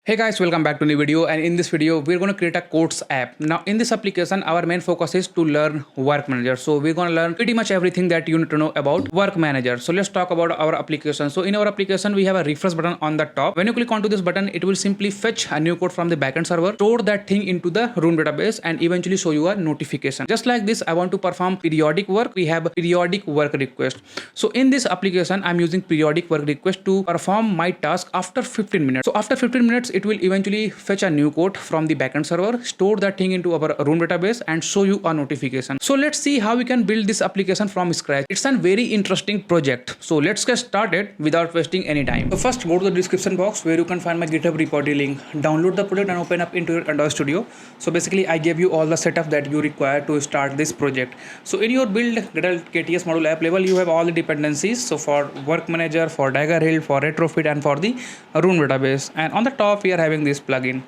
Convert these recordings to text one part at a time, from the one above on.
Hey guys, welcome back to new video, and in this video we're going to create a quotes app. Now in this application our main focus is to learn WorkManager. So we're going to learn pretty much everything that you need to know about WorkManager. So let's talk about our application. So in our application we have a refresh button on the top. When you click onto this button, it will simply fetch a new code from the backend server, store that thing into the room database, and eventually show you a notification. Just like this, I want to perform periodic work. We have periodic work request. So in this application I'm using periodic work request to perform my task after 15 minutes. So after 15 minutes it will eventually fetch a new code from the backend server, store that thing into our room database, and show you a notification. So let's see how we can build this application from scratch. It's a very interesting project. So let's get started without wasting any time. So first go to the description box where you can find my GitHub repository link. Download the project and open up into your Android Studio. So basically I gave you all the setup that you require to start this project. So in your build KTS module app level you have all the dependencies. So for WorkManager, for Dagger, hilt, for Retrofit, and for the room database. And on the top we are having this plugin.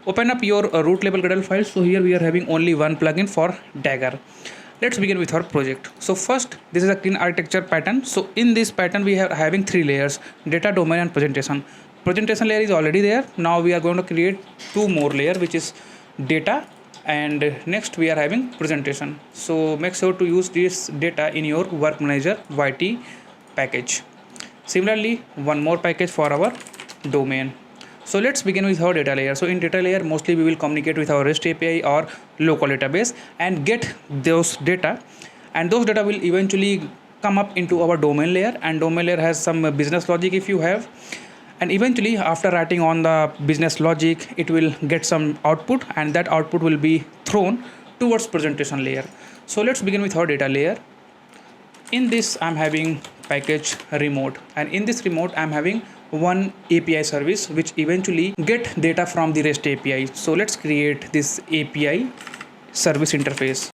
Open up your root level Gradle file. So here we are having only one plugin for Dagger. Let's begin with our project. So first, this is a clean architecture pattern. So in this pattern we are having three layers: data, domain, and presentation. Presentation layer is already there. Now we are going to create two more layers, which is data, and next we are having presentation. So make sure to use this data in your WorkManager YT package. Similarly, one more package for our domain. So let's begin with our data layer. So in data layer, mostly we will communicate with our REST API or local database and get those data, and those data will eventually come up into our domain layer, and domain layer has some business logic if you have, and eventually after writing on the business logic it will get some output, and that output will be thrown towards presentation layer. So let's begin with our data layer. In this I'm having package remote, and in this remote I'm having one API service which eventually get data from the REST API. So let's create this API service interface.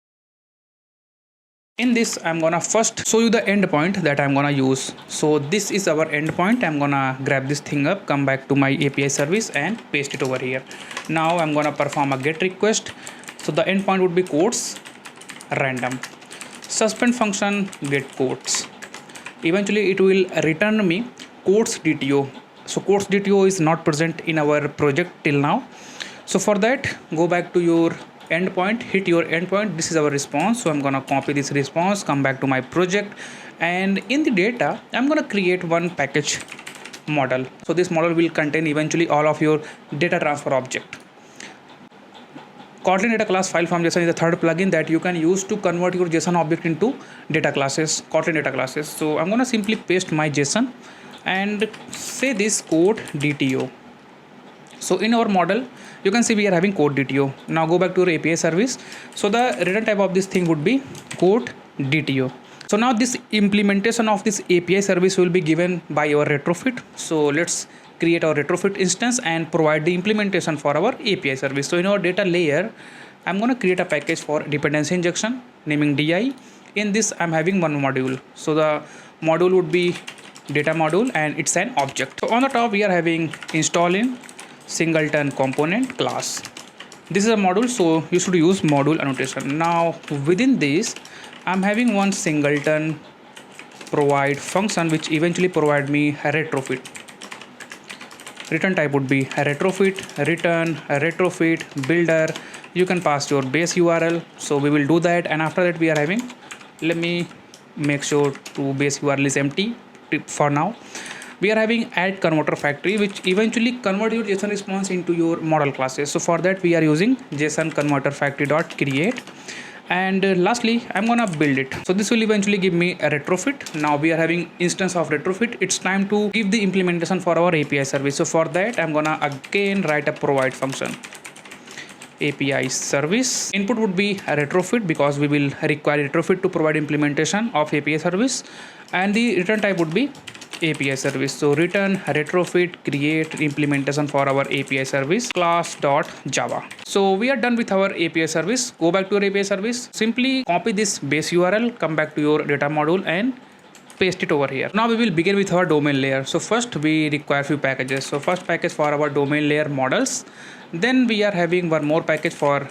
In this I'm gonna first show you the endpoint that I'm gonna use. So this is our endpoint. I'm gonna grab this thing up, come back to my API service and paste it over here. Now I'm gonna perform a get request. So the endpoint would be quotes random. Suspend function get quotes. Eventually it will return me quotes DTO. So quotes DTO is not present in our project till now. So for that, go back to your endpoint, hit your endpoint. This is our response. So I'm gonna copy this response, come back to my project, and in the data I'm gonna create one package model. So this model will contain eventually all of your data transfer object. Kotlin data class file from JSON is the third plugin that you can use to convert your JSON object into data classes, Kotlin data classes. So I'm gonna simply paste my JSON and say this quote DTO. So in our model you can see we are having quote DTO. Now go back to your API service. So the return type of this thing would be quote DTO. So now this implementation of this API service will be given by our Retrofit. So let's create our Retrofit instance and provide the implementation for our API service. So in our data layer I'm going to create a package for dependency injection naming DI. In this I'm having one module. So the module would be data module and it's an object. So on the top we are having install in singleton component class. This is a module, so you should use module annotation. Now within this I'm having one singleton provide function which eventually provide me a retrofit. Return type would be a retrofit, return, a retrofit, builder. You can pass your base URL. So we will do that, and after that we are having, let me make sure to base URL is empty for now. We are having add converter factory which eventually convert your JSON response into your model classes. So for that we are using JSON converter factory dot create, and lastly I'm gonna build it. So this will eventually give me a retrofit. Now we are having instance of retrofit. It's time to give the implementation for our API service. So for that I'm gonna again write a provide function. API service input would be a retrofit because we will require retrofit to provide implementation of API service, and the return type would be API service. So return retrofit create implementation for our API service class.java. So we are done with our API service. Go back to your API service, simply copy this base URL, come back to your data module and paste it over here. Now we will begin with our domain layer. So first we require few packages. So first package for our domain layer models, then we are having one more package for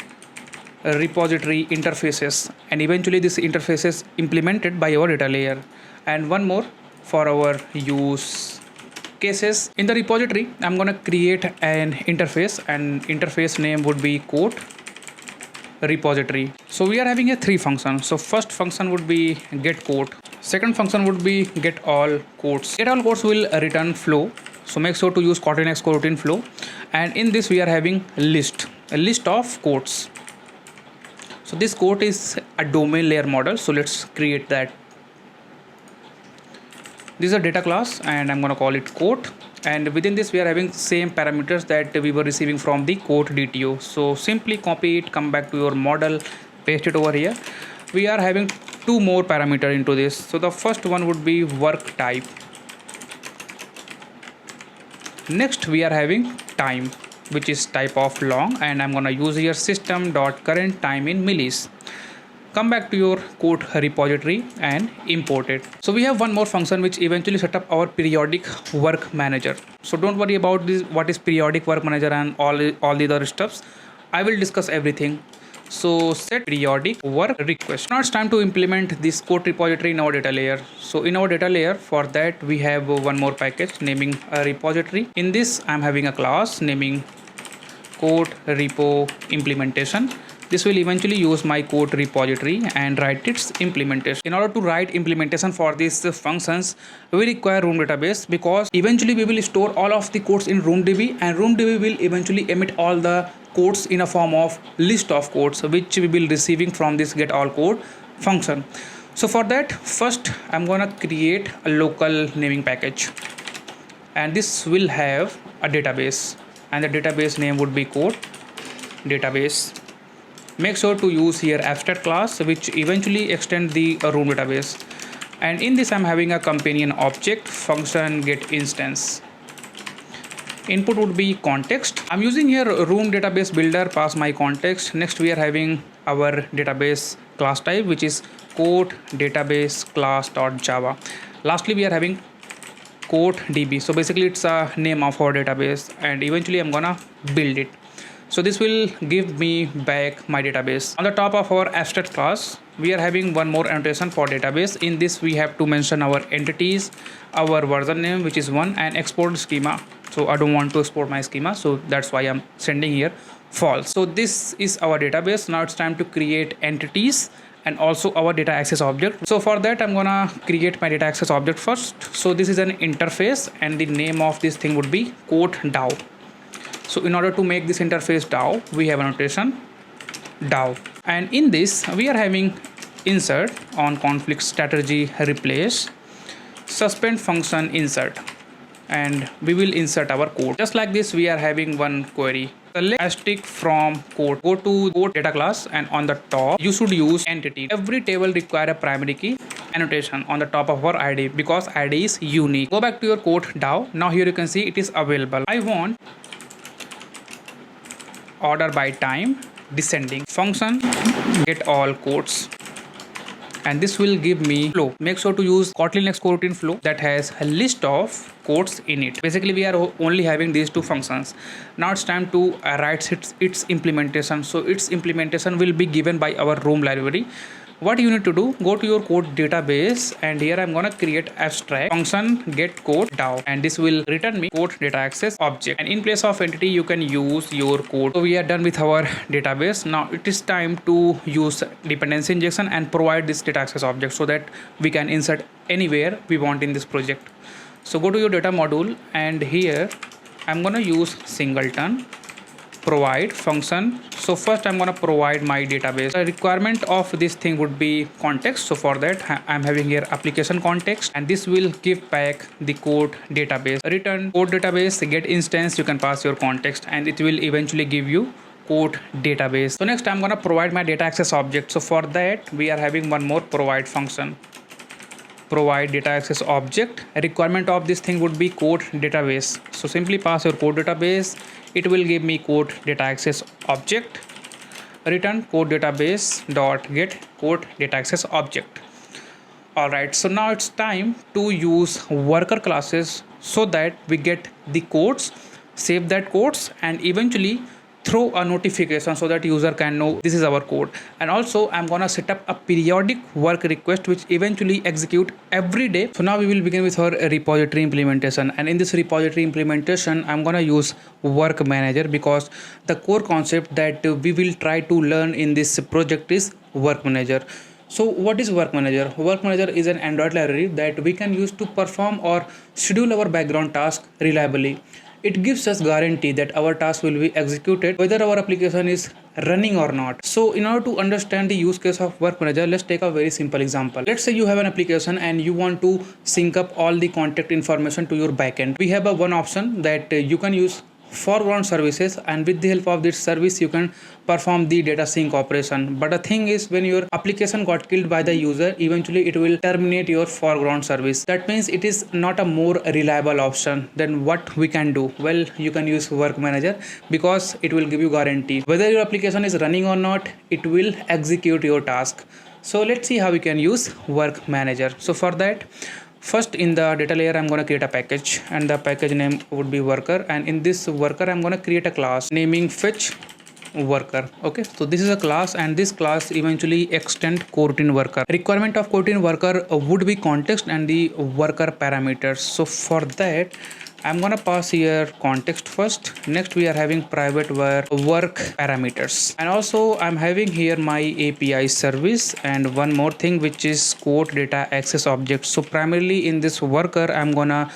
repository interfaces, and eventually this interface is implemented by our data layer, and one more for our use cases. In the repository, I'm gonna create an interface, and interface name would be quote repository. So we are having a 3 functions. So first function would be get quote. Second function would be get all quotes. Get all quotes will return flow. So make sure to use Kotlin X coroutine flow. And in this we are having a list of quotes. So this quote is a domain layer model. So let's create that. This is a data class and I'm gonna call it quote. And within this we are having same parameters that we were receiving from the quote DTO. So simply copy it, come back to your model, paste it over here. We are having 2 more parameters into this. So the first one would be work type. Next we are having time, which is type of long, and I'm gonna use here system.current time in millis. Come back to your quote repository and import it. So we have one more function which eventually set up our periodic work manager. So don't worry about this, what is periodic work manager and all the other stuffs. I will discuss everything. So set periodic work request. Now it's time to implement this quote repository in our data layer. So in our data layer, for that we have one more package naming a repository. In this I'm having a class naming quote repo implementation. This will eventually use my quote repository and write its implementation. In order to write implementation for these functions, we require RoomDatabase, because eventually we will store all of the quotes in RoomDB, and RoomDB will eventually emit all the quotes in a form of list of quotes which we will receiving from this get all quote function. So for that, first I'm gonna create a local naming package, and this will have a database, and the database name would be quote database. Make sure to use here abstract class which eventually extend the room database, and in this I'm having a companion object function get instance. Input would be context. I'm using here room database builder, pass my context. Next we are having our database class type, which is quote database class.java. Lastly we are having quote db. So basically it's a name of our database, and eventually I'm gonna build it. So this will give me back my database. On the top of our abstract class, we are having one more annotation for database. In this we have to mention our entities, our version name, which is 1, and export schema. So I don't want to export my schema, so that's why I'm sending here false. So this is our database. Now it's time to create entities and also our data access object. So for that I'm gonna create my data access object first. So this is an interface, and the name of this thing would be quote DAO. So in order to make this interface DAO, we have annotation DAO, and in this we are having insert on conflict strategy replace suspend function insert, and we will insert our code. Just like this we are having one query. Select asterisk from code, go to code data class, and on the top you should use entity. Every table require a primary key annotation on the top of our ID, because ID is unique. Go back to your code DAO. Now here you can see it is available. I want order by time descending function get all quotes, and this will give me flow. Make sure to use Kotlin X coroutine flow that has a list of quotes in it. Basically we are only having these 2 functions. Now it's time to write its implementation. So its implementation will be given by our room library. What you need to do, go to your quote database, and here I'm gonna create abstract function get quote DAO, and this will return me quote data access object, and in place of entity you can use your quote. So we are done with our database. Now it is time to use dependency injection and provide this data access object so that we can insert anywhere we want in this project. So go to your data module, and here I'm gonna use singleton provide function. So first I'm gonna provide my database. The requirement of this thing would be context. So for that I'm having here application context, and this will give back the quote database. Return quote database get instance. You can pass your context, and it will eventually give you quote database. So next I'm gonna provide my data access object. So for that we are having one more provide function. Provide data access object. A requirement of this thing would be quote database. So simply pass your quote database. It will give me quote data access object. Return quote database dot get quote data access object. Alright, so now it's time to use worker classes so that we get the quotes, save that quotes, and eventually throw a notification so that user can know this is our code. And also I'm gonna set up a periodic work request which eventually execute every day. So now we will begin with our repository implementation, and in this repository implementation I'm gonna use WorkManager because the core concept that we will try to learn in this project is WorkManager. So what is WorkManager? WorkManager is an Android library that we can use to perform or schedule our background task reliably. It gives us guarantee that our task will be executed whether our application is running or not. So in order to understand the use case of WorkManager, let's take a very simple example. Let's say you have an application and you want to sync up all the contact information to your backend. We have one option that you can use foreground services, and with the help of this service you can perform the data sync operation. But the thing is, when your application got killed by the user, eventually it will terminate your foreground service. That means it is not a more reliable option. Then what we can do? Well, you can use WorkManager because it will give you guarantee whether your application is running or not, it will execute your task. So let's see how we can use WorkManager. So for that, first in the data layer I'm going to create a package, and the package name would be worker, and in this worker I'm going to create a class naming fetch worker. Okay, so this is a class, and this class eventually extend Kotlin worker. Requirement of Kotlin worker would be context and the worker parameters. So for that I'm gonna pass here context first. Next we are having private work parameters, and also I'm having here my API service, and one more thing which is quote data access object. So primarily in this worker I'm gonna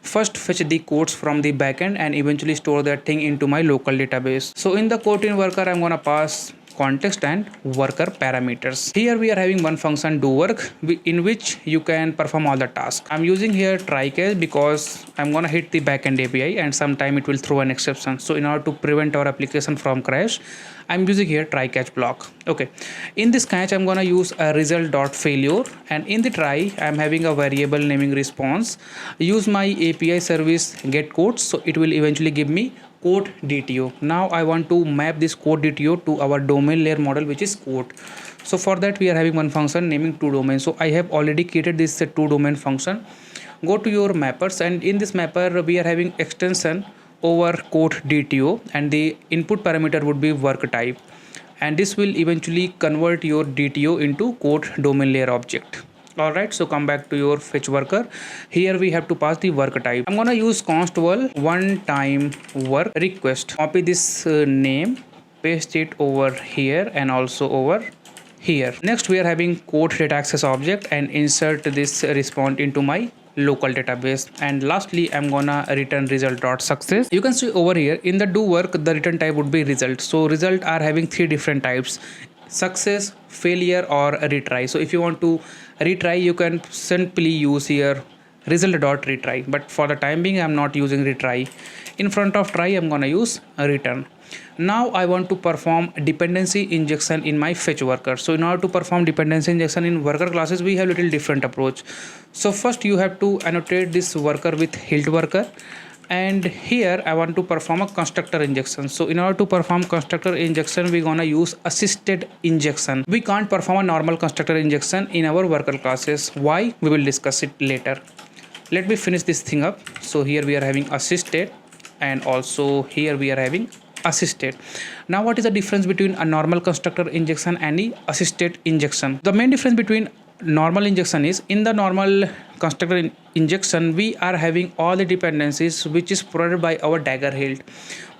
first fetch the codes from the backend and eventually store that thing into my local database. So in the Kotlin worker I'm gonna pass context and worker parameters. Here we are having one function do work in which you can perform all the tasks. I'm using here try catch because I'm gonna hit the backend API and sometime it will throw an exception. So in order to prevent our application from crash, I'm using here try catch block. Okay, in this catch I'm gonna use a result.failure, and in the try I'm having a variable naming response. Use my API service get codes, so it will eventually give me quote DTO. Now I want to map this quote DTO to our domain layer model, which is quote. So for that we are having one function naming toDomain. So I have already created this toDomain function. Go to your mappers, and in this mapper we are having extension over quote DTO, and the input parameter would be work type, and this will eventually convert your DTO into quote domain layer object. Alright, so come back to your fetch worker. Here we have to pass the work type. I'm gonna use const.val one time work request. Copy this name, paste it over here and also over here. Next we are having quote data access object and insert this response into my local database. And lastly I'm gonna return result.success. You can see over here in the do work the return type would be result. So result are having three different types: success, failure or retry. So if you want to retry, you can simply use here result.retry, but for the time being I'm not using retry. In front of try I'm gonna use a return. Now I want to perform dependency injection in my fetch worker. So in order to perform dependency injection in worker classes, we have little different approach. So first you have to annotate this worker with hilt worker, and here I want to perform a constructor injection. So in order to perform constructor injection, we're gonna use assisted injection. We can't perform a normal constructor injection in our worker classes. Why? We will discuss it later. Let me finish this thing up. So here we are having assisted, and also here we are having assisted. Now what is the difference between a normal constructor injection and the assisted injection? The main difference between normal injection is, in the normal constructor injection we are having all the dependencies which is provided by our Dagger hilt,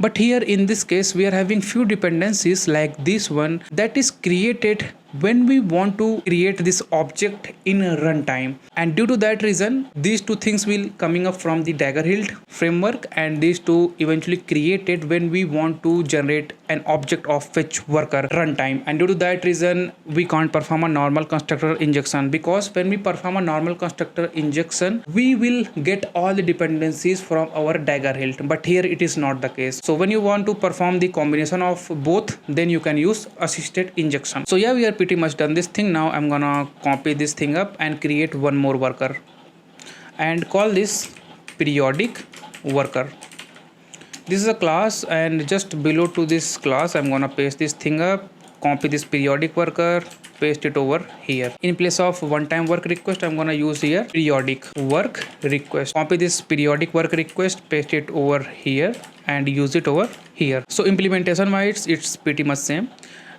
but here in this case we are having few dependencies like this one that is created when we want to create this object in runtime, and due to that reason these two things will coming up from the Dagger hilt framework, and these two eventually created when we want to generate an object of fetch worker runtime, and due to that reason we can't perform a normal constructor injection, because when we perform a normal constructor injection we will get all the dependencies from our Dagger hilt, but here it is not the case. So when you want to perform the combination of both, then you can use assisted injection. So yeah, we are pretty much done this thing. Now I'm gonna copy this thing up and create one more worker and call this periodic worker. This is a class, and just below to this class I'm gonna paste this thing up copy this periodic worker, paste it over here. In place of one-time work request, I'm gonna use here periodic work request. Copy this periodic work request, paste it over here and use it over here. So implementation wise, it's pretty much same.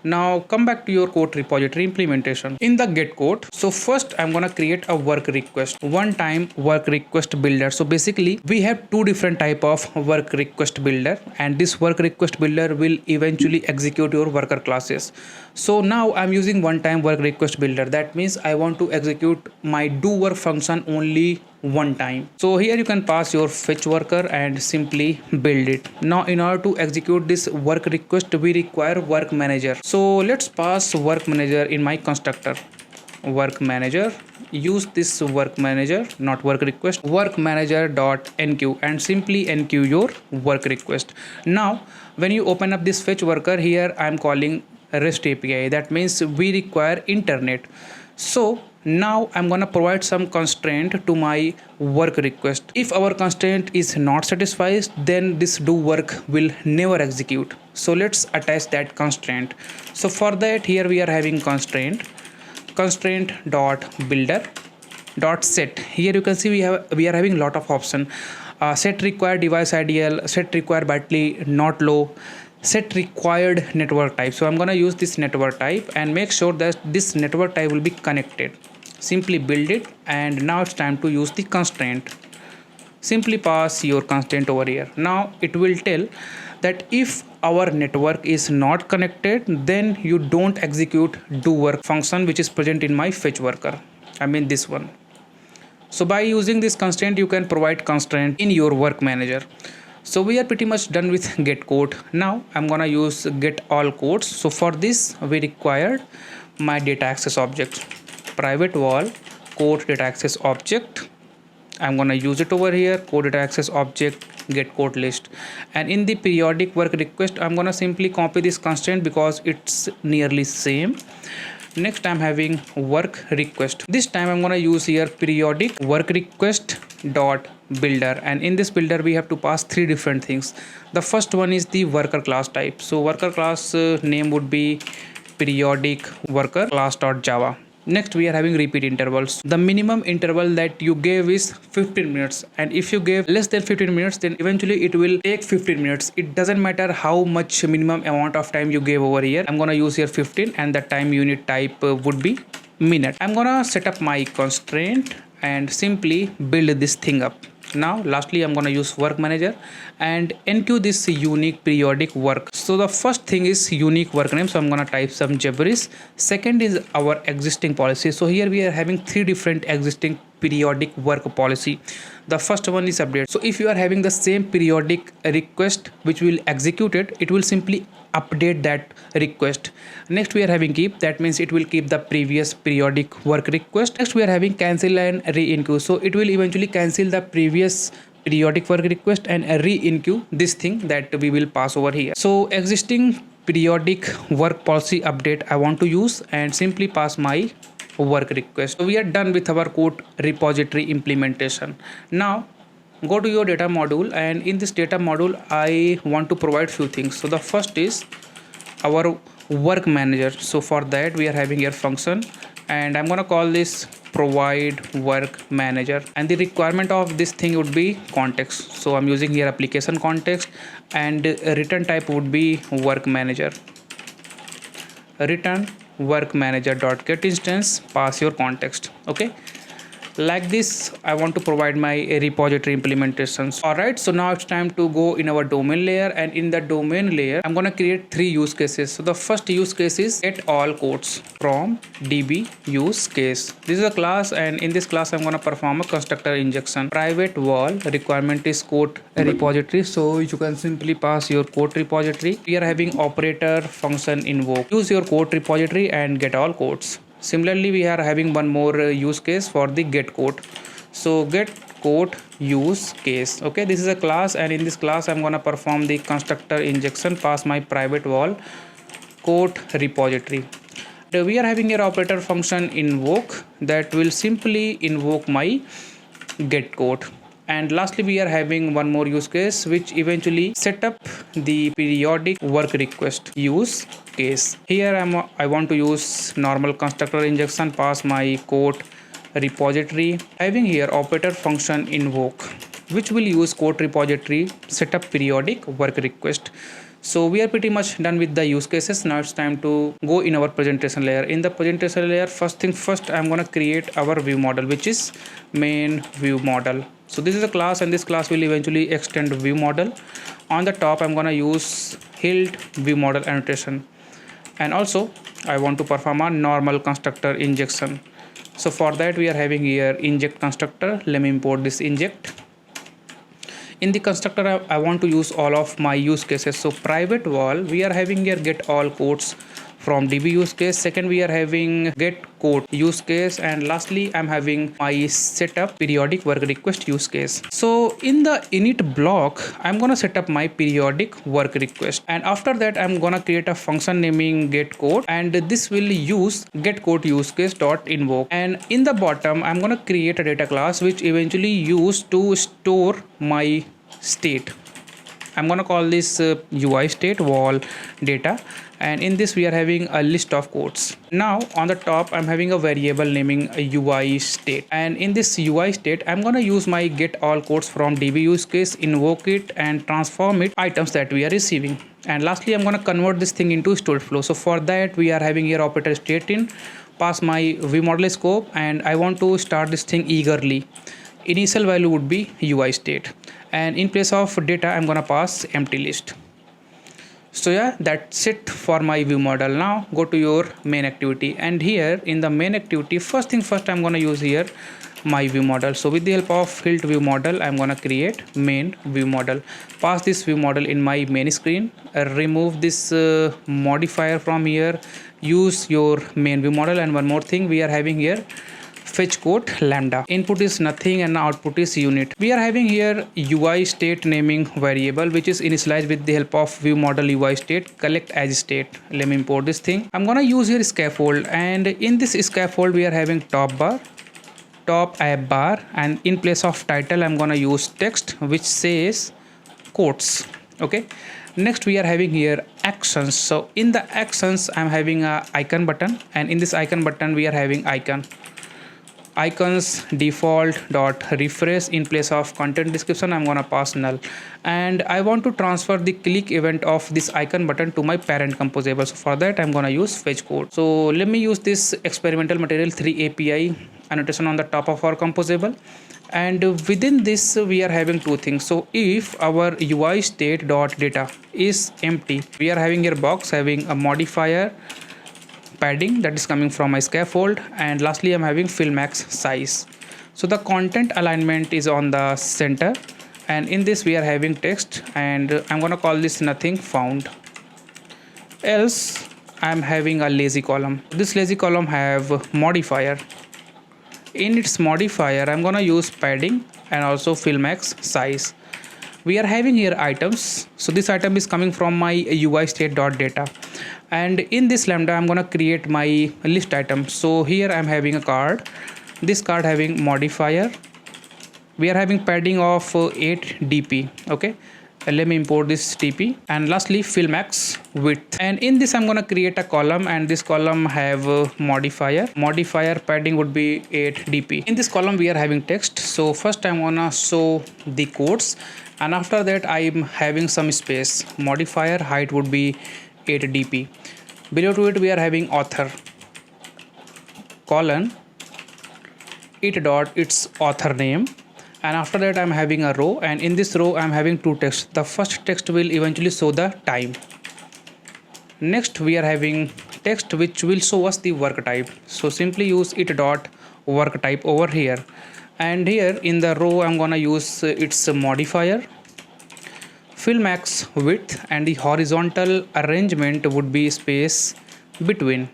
Now come back to your quote repository implementation. In the get quote, so first I'm gonna create a work request, one-time work request builder. So basically we have two different type of work request builder, and this work request builder will eventually execute your worker classes. So now I'm using one-time work request builder. That means I want to execute my do work function only one time. So here you can pass your fetch worker and simply build it. Now in order to execute this work request, we require work manager. So let's pass work manager in my constructor. Work manager, use this work manager, not work request, work manager dot enqueue, and simply enqueue your work request. Now when you open up this fetch worker, here I'm calling REST API. That means we require internet. So now I'm gonna provide some constraint to my work request. If our constraint is not satisfied, then this do work will never execute. So let's attach that constraint. So for that, here we are having constraint dot builder dot set. Here you can see we are having lot of option. Set required device IDL, set required battery not low, set required network type. So I'm gonna use this network type and make sure that this network type will be connected. Simply build it, and now it's time to use the constraint. Simply pass your constraint over here. Now it will tell that if our network is not connected, then you don't execute do work function which is present in my fetch worker. I mean this one. So by using this constraint, you can provide constraint in your work manager. So we are pretty much done with get quote. Now I'm gonna use get all quotes. So for this we required my data access object, private wall quote data access object. I'm gonna use it over here, quote data access object get quote list, and in the periodic work request I'm gonna simply copy this constraint because it's nearly same. Next I'm having work request. This time I'm gonna use here periodic work request dot builder, and in this builder we have to pass three different things. The first one is the worker class type. So worker class name would be periodic worker class dot java. Next we are having repeat intervals. The minimum interval that you gave is 15 minutes, and if you gave less than 15 minutes, then eventually it will take 15 minutes. It doesn't matter how much minimum amount of time you gave over here. I'm gonna use here 15, and the time unit type would be minute. I'm gonna set up my constraint and simply build this thing up. Now lastly I'm gonna use work manager and enqueue this unique periodic work. So the first thing is unique work name, so I'm gonna type some gibberish. Second is our existing policy. So here we are having three different existing periodic work policy. The first one is update. So if you are having the same periodic request which will execute it, it will simply update that request. Next we are having keep. That means it will keep the previous periodic work request. Next we are having cancel and re-enqueue. So it will eventually cancel the previous periodic work request and re-enqueue this thing that we will pass over here. So existing periodic work policy update I want to use, and simply pass my work request. So we are done with our quote repository implementation. Now go to your data module, and in this data module I want to provide few things. So the first is our work manager. So for that we are having here function, and I'm gonna call this provide work manager, and the requirement of this thing would be context. So I'm using here application context, and return type would be work manager. Return work manager dot get instance, pass your context. Okay, like this I want to provide my repository implementations. Alright, so now it's time to go in our domain layer, and in the domain layer I'm gonna create three use cases. So the first use case is get all quotes from db use case. This is a class, and in this class I'm gonna perform a constructor injection. Private wall requirement is quote repository, so you can simply pass your quote repository. We are having operator function invoke. Use your quote repository and get all quotes. Similarly we are having one more use case for the get quote. So get quote use case. Okay, this is a class, and in this class I'm gonna perform the constructor injection, pass my private wall quote repository. We are having here operator function invoke that will simply invoke my get quote, And lastly, we are having one more use case which eventually set up the periodic work request use case. Here I want to use normal constructor injection, pass my quote repository, having here operator function invoke, which will use quote repository setup periodic work request. So we are pretty much done with the use cases. Now it's time to go in our presentation layer. In the presentation layer, first thing first, I'm gonna create our view model, which is main view model. So this is a class, and this class will eventually extend view model. On the top, I'm gonna use hilt view model annotation, and also I want to perform a normal constructor injection. So for that, we are having here inject constructor. Let me import this inject. In the constructor, I want to use all of my use cases. So private wall, we are having here get all quotes from DB use case. Second, we are having get quote use case, and lastly, I'm having my setup periodic work request use case. So in the init block, I'm gonna set up my periodic work request, and after that, I'm gonna create a function naming get quote, and this will use get quote use case dot invoke. And in the bottom, I'm gonna create a data class which eventually used to store my state. I'm gonna call this UI state wall data, and in this we are having a list of quotes. Now on the top, I'm having a variable naming a UI state, and in this UI state, I'm gonna use my get all quotes from DB use case, invoke it, and transform it items that we are receiving. And lastly, I'm gonna convert this thing into stored flow. So for that, we are having here operator state in, pass my view model scope, and I want to start this thing eagerly. Initial value would be UI state, and in place of data, I'm gonna pass empty list. So yeah, that's it for my view model. Now go to your main activity, and here in the main activity, first thing first, I'm gonna use here my view model. So with the help of hilt view model, I'm gonna create main view model, pass this view model in my main screen, remove this modifier from here, use your main view model. And one more thing, we are having here fetch quote lambda. Input is nothing and output is unit. We are having here UI state naming variable, which is initialized with the help of view model UI state collect as state. Let me import this thing. I'm gonna use here scaffold, and in this scaffold we are having top bar, top app bar, and in place of title I'm gonna use text which says quotes. Okay, next we are having here actions. So in the actions, I'm having a icon button, and in this icon button we are having icons default dot refresh. In place of content description, I'm gonna pass null, and I want to transfer the click event of this icon button to my parent composable. So for that, I'm gonna use fetch code. So let me use this experimental material 3 API annotation on the top of our composable, and within this we are having two things. So if our UI state dot data is empty, we are having here box having a modifier padding that is coming from my scaffold, and lastly I'm having fill max size. So the content alignment is on the center, and in this we are having text, and I'm gonna call this nothing found. Else I'm having a lazy column. This lazy column have modifier. In its modifier, I'm gonna use padding and also fill max size. We are having here items. So this item is coming from my UI state dot data, and in this lambda I'm gonna create my list item. So here I'm having a card. This card having modifier. We are having padding of 8 dp. Okay, let me import this dp, and lastly fill max width. And in this I'm gonna create a column, and this column have modifier padding would be 8 dp. In this column we are having text. So first I'm gonna show the quotes, and after that I'm having some space. Modifier height would be 8 dp. Below to it we are having author colon it dot its author name, and after that I'm having a row, and in this row I'm having two texts. The first text will eventually show the time. Next we are having text which will show us the work type. So simply use it dot work type over here, and here in the row I'm gonna use its modifier, fill max width, and the horizontal arrangement would be space between,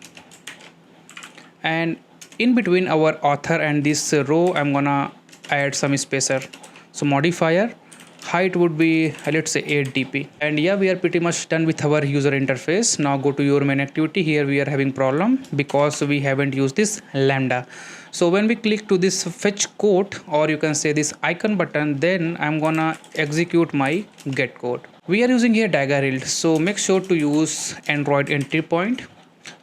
and in between our author and this row I'm gonna add some spacer. So modifier height would be let's say 8 dp. And yeah, we are pretty much done with our user interface. Now go to your main activity. Here we are having problem because we haven't used this lambda. So when we click to this fetch quote, or you can say this icon button, then I'm gonna execute my get code. We are using here Dagger hilt, so make sure to use Android entry point.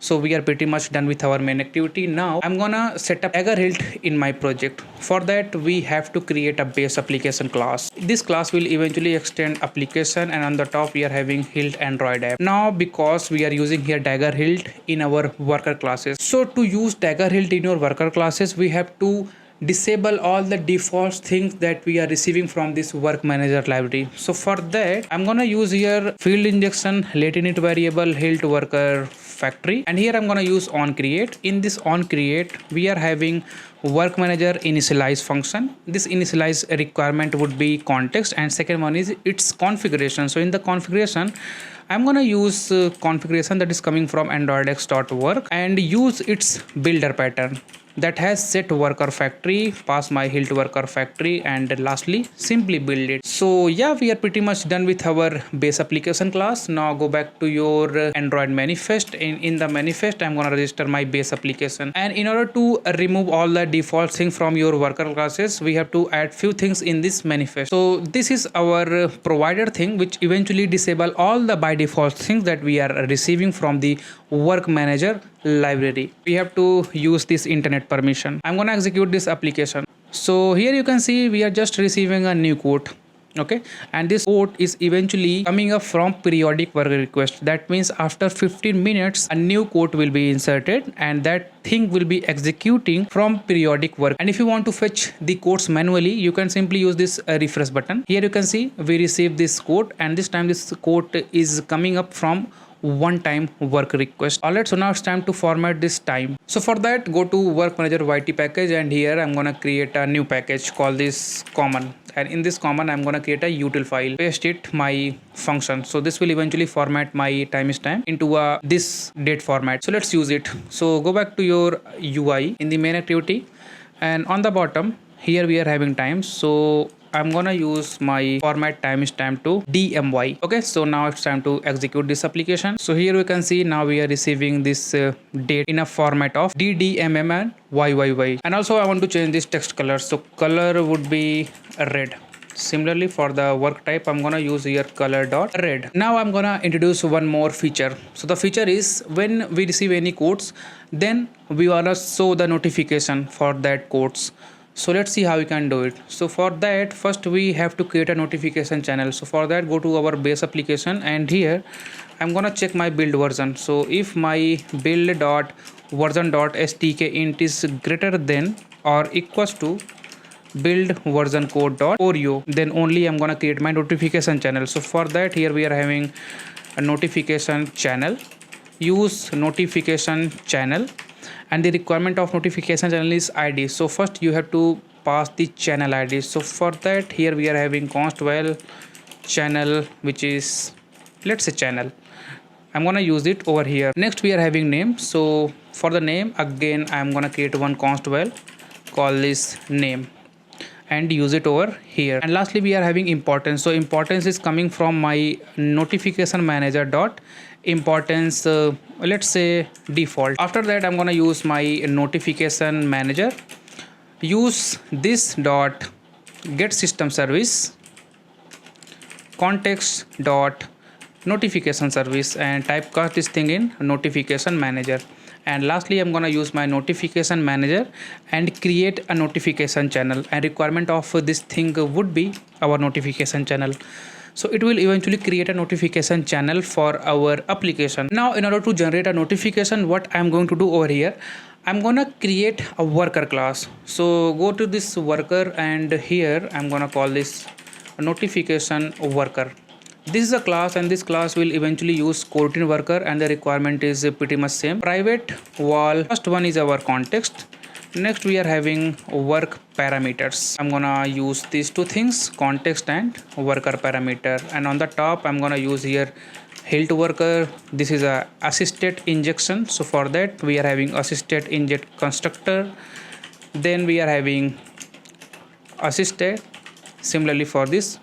So we are pretty much done with our main activity. Now I'm gonna set up Dagger hilt in my project. For that we have to create a base application class. This class will eventually extend application, and on the top we are having hilt Android app. Now because we are using here Dagger hilt in our worker classes, so to use Dagger hilt in your worker classes, we have to disable all the default things that we are receiving from this WorkManager library. So for that I'm gonna use here field injection let init variable hilt worker factory, and here I'm gonna use onCreate. In this onCreate we are having WorkManager initialize function. This initialize requirement would be context, and second one is its configuration. So in the configuration I'm gonna use configuration that is coming from androidx.work and use its builder pattern that has set worker factory, pass my hilt worker factory, and lastly simply build it. So yeah, we are pretty much done with our base application class. Now go back to your Android manifest. In the manifest I'm gonna register my base application, and in order to remove all the default things from your worker classes, we have to add few things in this manifest. So this is our provider thing, which eventually disable all the by default things that we are receiving from the WorkManager library. We have to use this internet permission. I'm gonna execute this application. So here you can see we are just receiving a new quote. Okay, and this quote is eventually coming up from periodic work request. That means after 15 minutes a new quote will be inserted, and that thing will be executing from periodic work. And if you want to fetch the quotes manually, you can simply use this refresh button. Here you can see we received this quote, and this time this quote is coming up from one-time work request. Alright, so now it's time to format this time. So for that, go to WorkManager YT package, and here I'm gonna create a new package called this common, and in this common I'm gonna create a util file, paste it my function. So this will eventually format my time is time into a this date format. So let's use it. So go back to your UI in the main activity, and on the bottom here we are having time. So I'm gonna use my format time is time to DMY. Okay, so now it's time to execute this application. So here we can see now we are receiving this date in a format of DDMM and YYY. And also I want to change this text color. So color would be red. Similarly for the work type I'm gonna use here color dot red. Now I'm gonna introduce one more feature. So the feature is when we receive any quotes, then we wanna show the notification for that quotes. So let's see how we can do it. So for that first we have to create a notification channel. So for that go to our base application, and here I'm gonna check my build version. So if my build.version.stk is greater than or equals to build version code.oreo, then only I'm gonna create my notification channel. So for that here we are having a notification channel, use notification channel, and the requirement of notification channel is ID. So first you have to pass the channel ID. So for that here we are having const val channel, which is let's say channel. I'm gonna use it over here. Next we are having name. So for the name again I'm gonna create one const val, call this name, and use it over here. And lastly we are having importance. So importance is coming from my notification manager dot importance, let's say default. After that I'm gonna use my notification manager, use this dot get system service context dot notification service, and typecast this thing in notification manager. And lastly I'm gonna use my notification manager and create a notification channel, and requirement of this thing would be our notification channel. So it will eventually create a notification channel for our application. Now in order to generate a notification, what I'm going to do over here, I'm gonna create a worker class. So go to this worker, and here I'm gonna call this notification worker. This is a class, and this class will eventually use Kotlin worker, and the requirement is pretty much same. Private wall, first one is our context. Next we are having work parameters. I'm gonna use these two things, context and worker parameter. And on the top I'm gonna use here hilt worker. This is a assisted injection. So for that we are having assisted inject constructor. Then we are having assisted. Similarly for this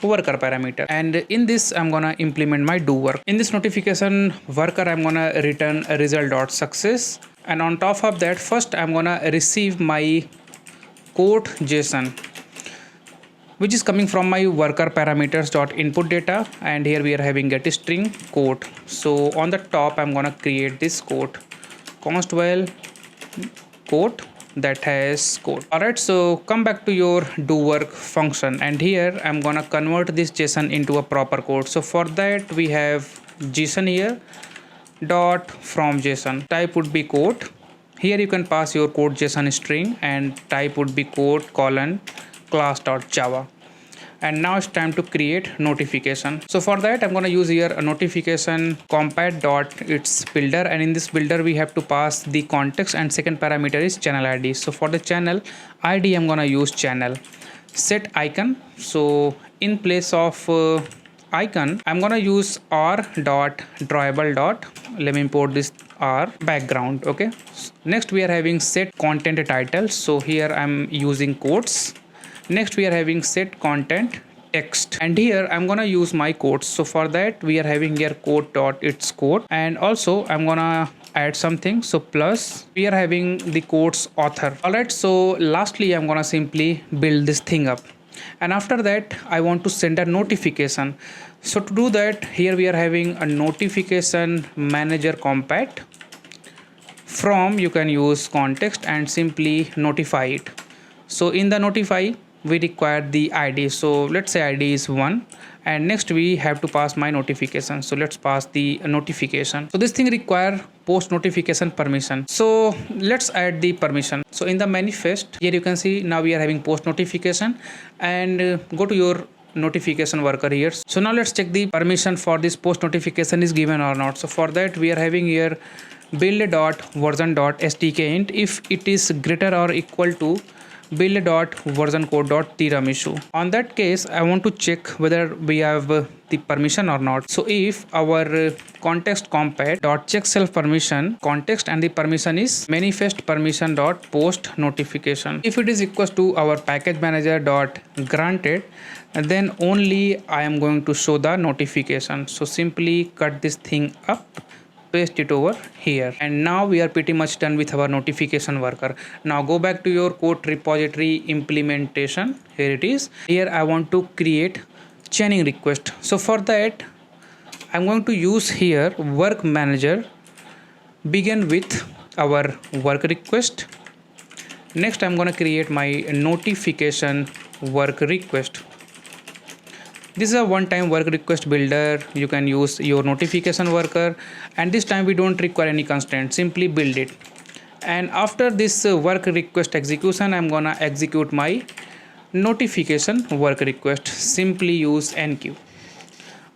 worker parameter, and in this I'm gonna implement my do work. In this notification worker I'm gonna return a result.success, and on top of that first I'm gonna receive my quote JSON, which is coming from my worker parameters dot input data, and here we are having get string quote. So on the top I'm gonna create this quote const while quote that has quote. Alright, so come back to your do work function, and here I'm gonna convert this JSON into a proper quote. So for that we have JSON here dot from JSON, type would be quote. Here you can pass your quote JSON string, and type would be quote colon class.java. And now it's time to create notification. So for that I'm going to use here a notification compat dot its builder, and in this builder we have to pass the context, and second parameter is channel ID. So for the channel ID I'm going to use channel. Set icon, so in place of icon I'm going to use r dot drawable dot, let me import this r background. Okay, next we are having set content title, so here I'm using quotes. Next we are having set content text, and here I'm gonna use my quotes. So for that we are having here quote dot its quote, and also I'm gonna add something, so plus we are having the quotes author. Alright, so lastly I'm gonna simply build this thing up, and after that I want to send a notification. So to do that, here we are having a notification manager compat. From you can use context and simply notify it. So in the notify we require the ID, so let's say ID is 1, and next we have to pass my notification, so let's pass the notification. So this thing require post notification permission, so let's add the permission. So in the manifest here you can see now we are having post notification, and go to your notification worker here. So now let's check the permission for this post notification is given or not. So for that we are having here build.version.stk int, if it is greater or equal to build.version_code.tiramisu. On that case I want to check whether we have the permission or not. So if our context compat dot check self permission context, and the permission is manifest permission dot post notification, if it is equals to our package manager dot granted, then only I am going to show the notification. So simply cut this thing up, paste it over here, and now we are pretty much done with our notification worker. Now go back to your quote repository implementation. Here it is. Here I want to create chaining request. So for that I'm going to use here WorkManager begin with our work request. Next I'm going to create my notification work request. This is a one-time work request builder. You can use your notification worker, and this time we don't require any constraint, simply build it. And after this work request execution I'm gonna execute my notification work request, simply use enqueue.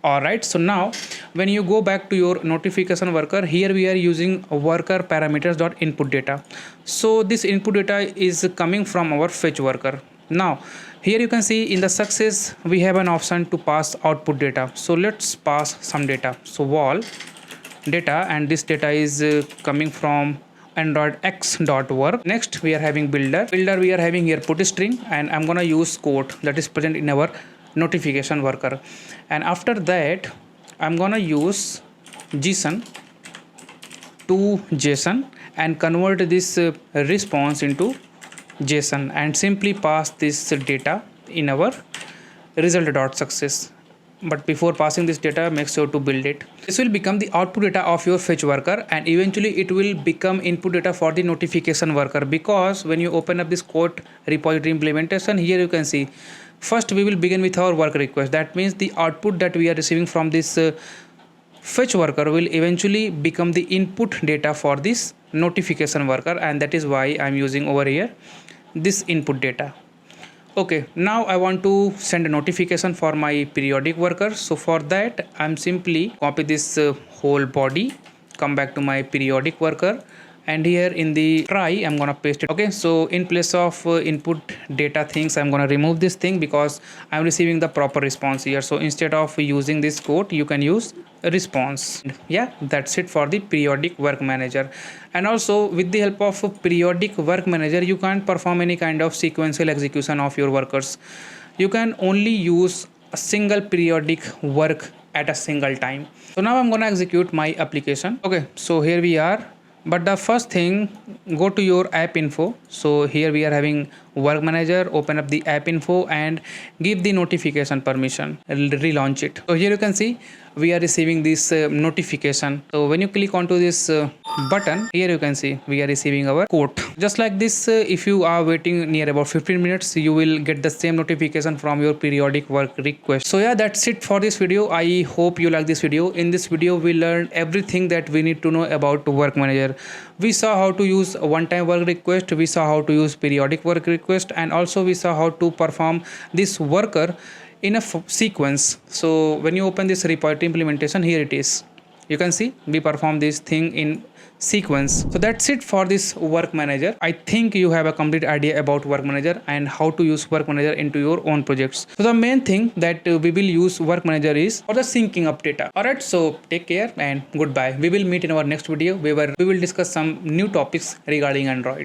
Alright, so now when you go back to your notification worker, here we are using worker parameters dot input data. So this input data is coming from our fetch worker. Now here you can see in the success we have an option to pass output data. So let's pass some data. So wall data, and this data is coming from android x.work. Next we are having builder we are having here put string, and I'm gonna use quote that is present in our notification worker. And after that I'm gonna use JSON to JSON and convert this response into JSON, and simply pass this data in our result.success. But before passing this data, make sure to build it. This will become the output data of your fetch worker, and eventually it will become input data for the notification worker, because when you open up this quote repository implementation, here you can see first we will begin with our work request. That means the output that we are receiving from this fetch worker will eventually become the input data for this notification worker, and that is why I'm using over here this input data. Okay, now I want to send a notification for my periodic worker. So for that I'm simply copy this whole body, come back to my periodic worker, and here in the try I'm gonna paste it. Okay, so in place of input data things I'm gonna remove this thing because I'm receiving the proper response here. So instead of using this quote you can use a response. Yeah, that's it for the periodic work manager. And also with the help of periodic work manager you can't perform any kind of sequential execution of your workers. You can only use a single periodic work at a single time. So now I'm gonna execute my application. Okay, so here we are. But the first thing, go to your app info. So here we are having work manager. Open up the app info and give the notification permission. Relaunch it. So here you can see we are receiving this notification. So when you click onto this button, here you can see we are receiving our quote. Just like this, if you are waiting near about 15 minutes, you will get the same notification from your periodic work request. So yeah, that's it for this video. I hope you like this video. In this video, we learned everything that we need to know about work manager. We saw how to use a one-time work request. We saw how to use periodic work request, and also we saw how to perform this worker in a sequence. So when you open this repository implementation, here it is. You can see we perform this thing in sequence. So that's it for this work manager. I think you have a complete idea about work manager and how to use work manager into your own projects. So the main thing that we will use work manager is for the syncing of data. Alright, so take care and goodbye. We will meet in our next video where we will discuss some new topics regarding Android.